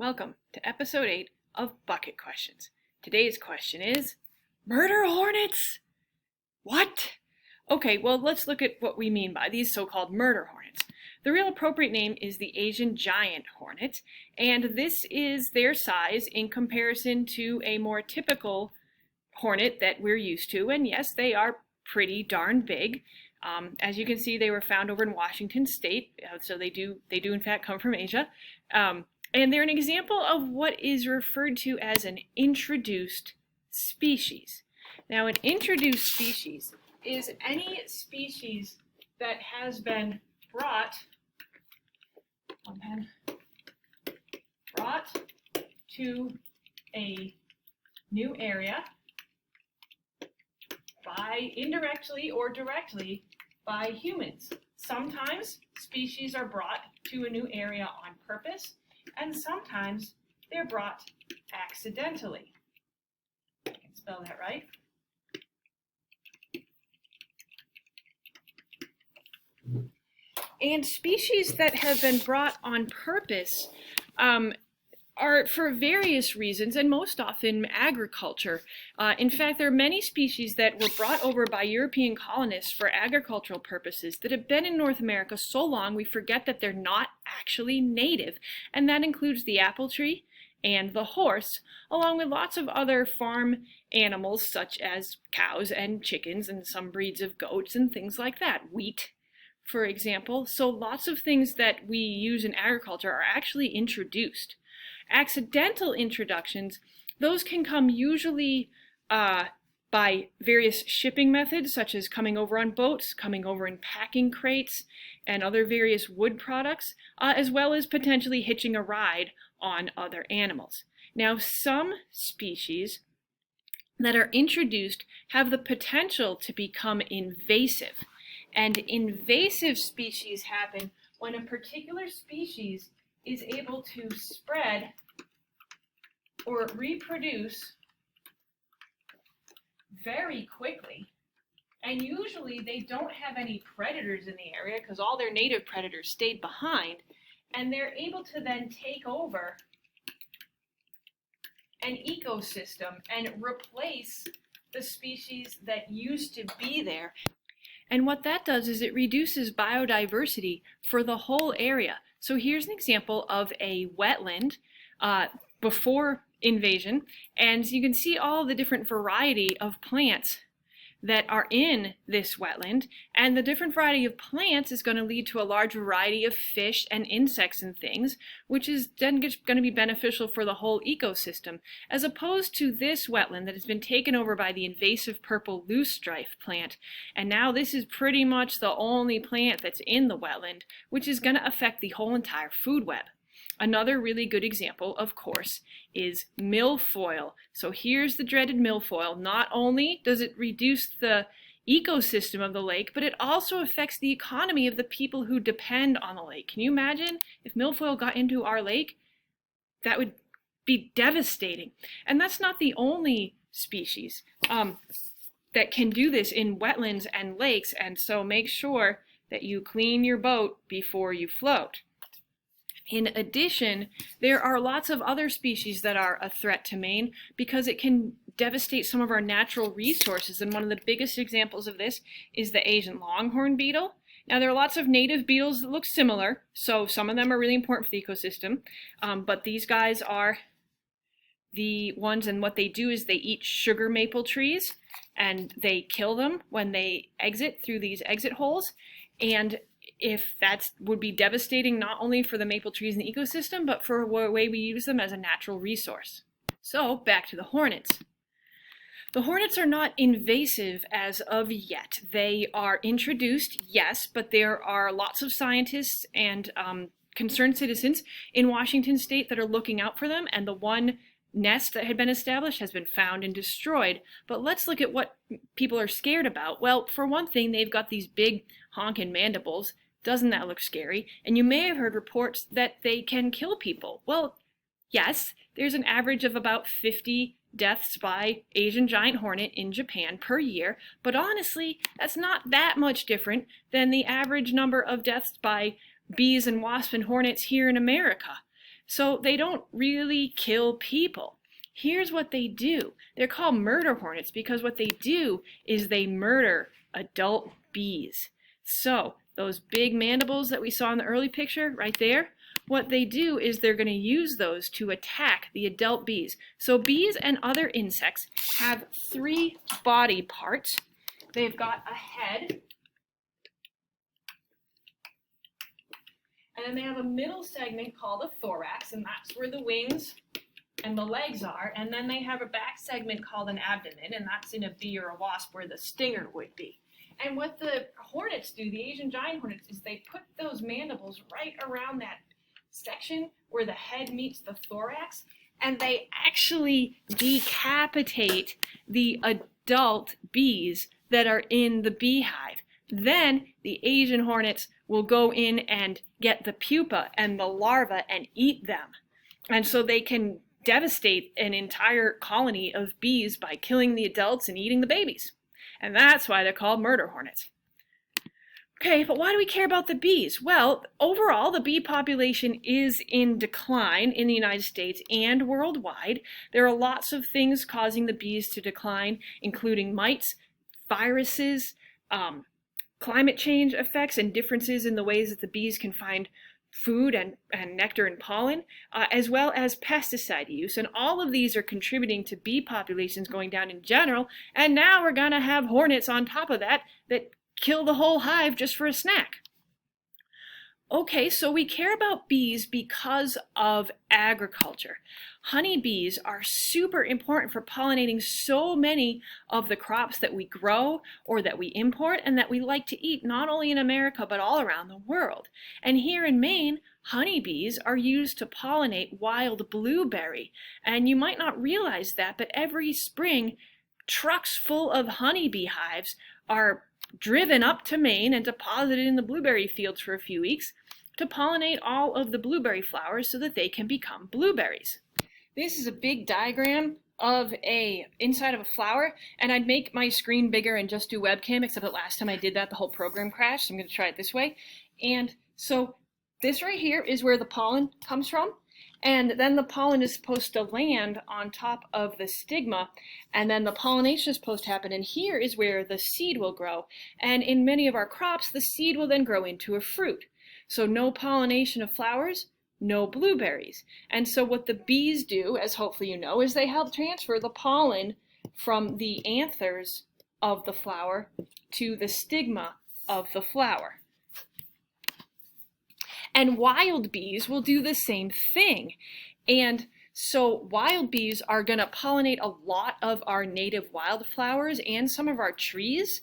Welcome to episode 8 of Bucket Questions. Today's question is, murder hornets? What? Okay, well, let's look at what we mean by these so-called murder hornets. The real appropriate name is the Asian giant hornet, and this is their size in comparison to a more typical hornet that we're used to, and yes, they are pretty darn big. As you can see, they were found over in Washington State, so they do in fact come from Asia. And they're an example of what is referred to as an introduced species. Now, an introduced species is any species that has been brought to a new area by indirectly or directly by humans. Sometimes species are brought to a new area on purpose, and sometimes they're brought accidentally. I can spell that right. And species that have been brought on purpose are for various reasons, and most often agriculture. In fact, there are many species that were brought over by European colonists for agricultural purposes that have been in North America so long we forget that they're not actually native, and that includes the apple tree and the horse, along with lots of other farm animals such as cows and chickens and some breeds of goats and things like that, wheat, for example. So lots of things that we use in agriculture are actually introduced. Accidental introductions, those can come usually by various shipping methods, such as coming over on boats, coming over in packing crates, and other various wood products, as well as potentially hitching a ride on other animals. Now, some species that are introduced have the potential to become invasive. And invasive species happen when a particular species is able to spread or reproduce very quickly. And usually they don't have any predators in the area because all their native predators stayed behind, and they're able to then take over an ecosystem and replace the species that used to be there. And what that does is it reduces biodiversity for the whole area. So here's an example of a wetland before invasion, and you can see all the different variety of plants that are in this wetland, and the different variety of plants is going to lead to a large variety of fish and insects and things, which is then going to be beneficial for the whole ecosystem, as opposed to this wetland that has been taken over by the invasive purple loosestrife plant, and now this is pretty much the only plant that's in the wetland, which is going to affect the whole entire food web. Another really good example, of course, is milfoil. So here's the dreaded milfoil. Not only does it reduce the ecosystem of the lake, but it also affects the economy of the people who depend on the lake. Can you imagine if milfoil got into our lake? That would be devastating. And that's not the only species that can do this in wetlands and lakes, and so make sure that you clean your boat before you float. In addition, there are lots of other species that are a threat to Maine because it can devastate some of our natural resources, and one of the biggest examples of this is the Asian longhorn beetle. Now, there are lots of native beetles that look similar, so some of them are really important for the ecosystem, but these guys are the ones, and what they do is they eat sugar maple trees, and they kill them when they exit through these exit holes, and if that would be devastating not only for the maple trees in the ecosystem, but for the way we use them as a natural resource. So, back to the hornets. The hornets are not invasive as of yet. They are introduced, yes, but there are lots of scientists and concerned citizens in Washington State that are looking out for them, and the one nest that had been established has been found and destroyed. But let's look at what people are scared about. Well, for one thing, they've got these big honking mandibles. Doesn't that look scary? And you may have heard reports that they can kill people. Well, yes, there's an average of about 50 deaths by Asian giant hornet in Japan per year, but honestly, that's not that much different than the average number of deaths by bees and wasps and hornets here in America. So they don't really kill people. Here's what they do. They're called murder hornets because what they do is they murder adult bees. So those big mandibles that we saw in the early picture right there, what they do is they're going to use those to attack the adult bees. So bees and other insects have three body parts. They've got a head, and then they have a middle segment called a thorax, and that's where the wings and the legs are. And then they have a back segment called an abdomen, and that's in a bee or a wasp where the stinger would be. And what the hornets do, the Asian giant hornets, is they put those mandibles right around that section where the head meets the thorax, and they actually decapitate the adult bees that are in the beehive. Then the Asian hornets will go in and get the pupa and the larva and eat them. And so they can devastate an entire colony of bees by killing the adults and eating the babies. And that's why they're called murder hornets. Okay, but why do we care about the bees? Well, overall, the bee population is in decline in the United States and worldwide. There are lots of things causing the bees to decline, including mites, viruses, climate change effects, and differences in the ways that the bees can find food and nectar and pollen, as well as pesticide use. And all of these are contributing to bee populations going down in general. And now we're going to have hornets on top of that kill the whole hive just for a snack. Okay, so we care about bees because of agriculture. Honeybees are super important for pollinating so many of the crops that we grow or that we import and that we like to eat, not only in America but all around the world. And here in Maine, honeybees are used to pollinate wild blueberry. And you might not realize that, but every spring, trucks full of honeybee hives are driven up to Maine and deposited in the blueberry fields for a few weeks to pollinate all of the blueberry flowers so that they can become blueberries. This is a big diagram of inside of a flower, and I'd make my screen bigger and just do webcam, except that last time I did that the whole program crashed, so I'm going to try it this way. And so this right here is where the pollen comes from. And then the pollen is supposed to land on top of the stigma, and then the pollination is supposed to happen, and here is where the seed will grow. And in many of our crops, the seed will then grow into a fruit. So no pollination of flowers, no blueberries. And so what the bees do, as hopefully you know, is they help transfer the pollen from the anthers of the flower to the stigma of the flower. And wild bees will do the same thing. And so wild bees are going to pollinate a lot of our native wildflowers and some of our trees.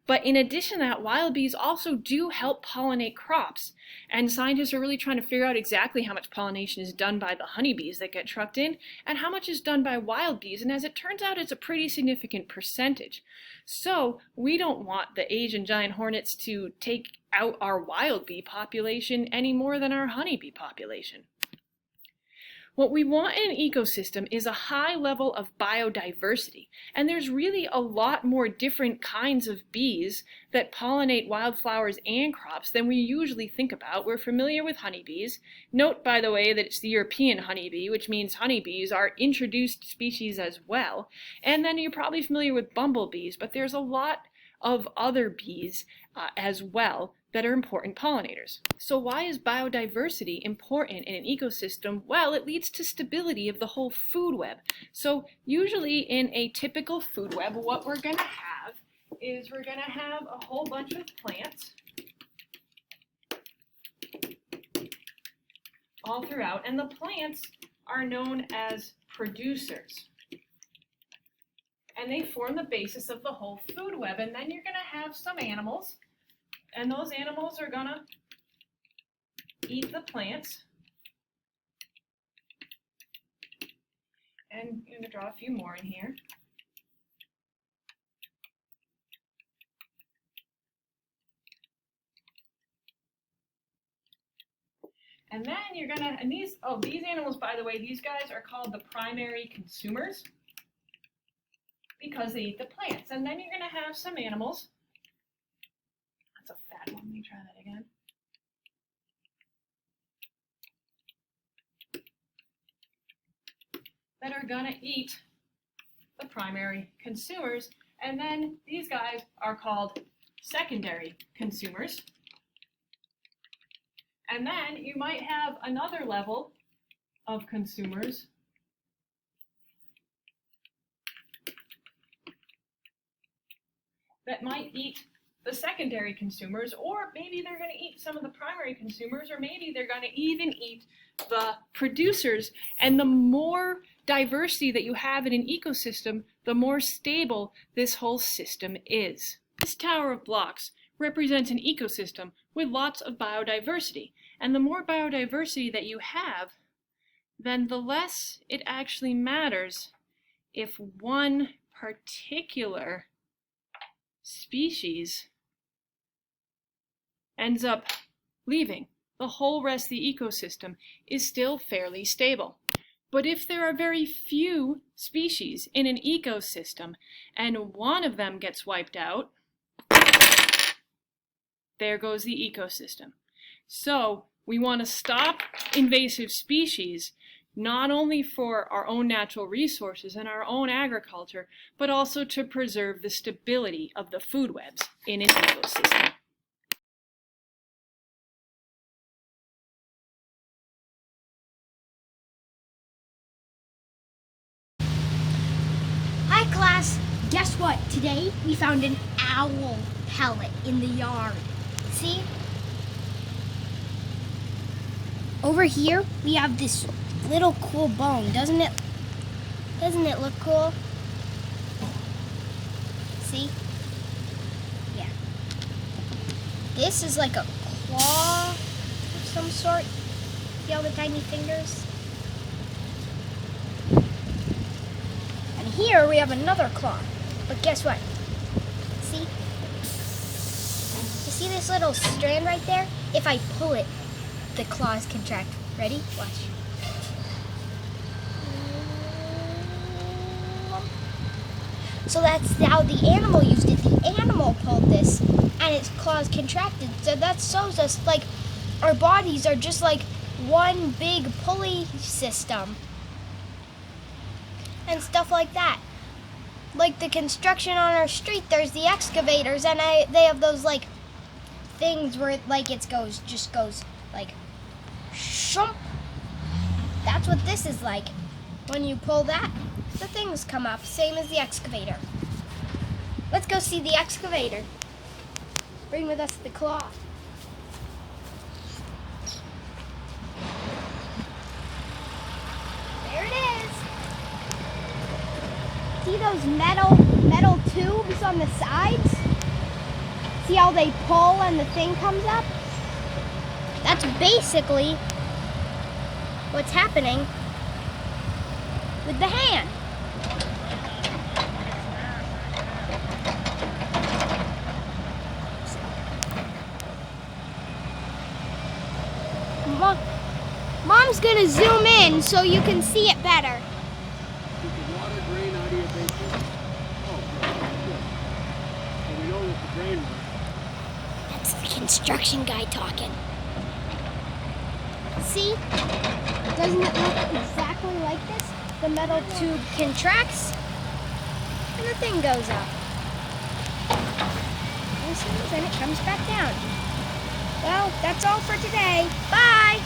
But in addition to that, wild bees also do help pollinate crops. And scientists are really trying to figure out exactly how much pollination is done by the honeybees that get trucked in and how much is done by wild bees. And as it turns out, it's a pretty significant percentage. So we don't want the Asian giant hornets to take out our wild bee population any more than our honeybee population. What we want in an ecosystem is a high level of biodiversity, and there's really a lot more different kinds of bees that pollinate wildflowers and crops than we usually think about. We're familiar with honeybees. Note, by the way, that it's the European honeybee, which means honeybees are introduced species as well. And then you're probably familiar with bumblebees, but there's a lot of other bees as well that are important pollinators. So why is biodiversity important in an ecosystem? Well, it leads to stability of the whole food web. So usually in a typical food web, what we're going to have is we're going to have a whole bunch of plants all throughout, and the plants are known as producers. And they form the basis of the whole food web. And then you're going to have some animals, and those animals are going to eat the plants. And I'm going to draw a few more in here. And then you're going to, and these animals, by the way, these guys are called the primary consumers because they eat the plants. And then you're going to have some animals. That's a fat one. Let me try that again. that are gonna eat the primary consumers, and then these guys are called secondary consumers. And then you might have another level of consumers that might eat the secondary consumers, or maybe they're going to eat some of the primary consumers, or maybe they're going to even eat the producers. And the more diversity that you have in an ecosystem, the more stable this whole system is. This tower of blocks represents an ecosystem with lots of biodiversity. And the more biodiversity that you have, then the less it actually matters if one particular species ends up leaving. The whole rest of the ecosystem is still fairly stable. But if there are very few species in an ecosystem and one of them gets wiped out, there goes the ecosystem. So we want to stop invasive species, not only for our own natural resources and our own agriculture, but also to preserve the stability of the food webs in an ecosystem. Hi class, guess what? Today we found an owl pellet in the yard. See? Over here we have this little cool bone. Doesn't it look cool? See? Yeah. This is like a claw of some sort. See all the tiny fingers? And here we have another claw. But guess what? See? You see this little strand right there? If I pull it, the claws contract. Ready? Watch. So that's how the animal used it. The animal pulled this and its claws contracted. So that shows us like our bodies are just like one big pulley system. And stuff like that. Like the construction on our street, there's the excavators, and they have those like things where it, like it just goes like shump. That's what this is like. When you pull that, the things come up, same as the excavator. Let's go see the excavator. Bring with us the claw. There it is. See those metal tubes on the sides? See how they pull and the thing comes up? That's basically what's happening with the hand. Mom's gonna zoom in so you can see it better. Did the water drain out of your basement? Oh, good. So we know that the drain works. That's the construction guy talking. See? Doesn't it look exactly like this? The metal tube contracts and the thing goes up. And it comes back down. Well, that's all for today. Bye!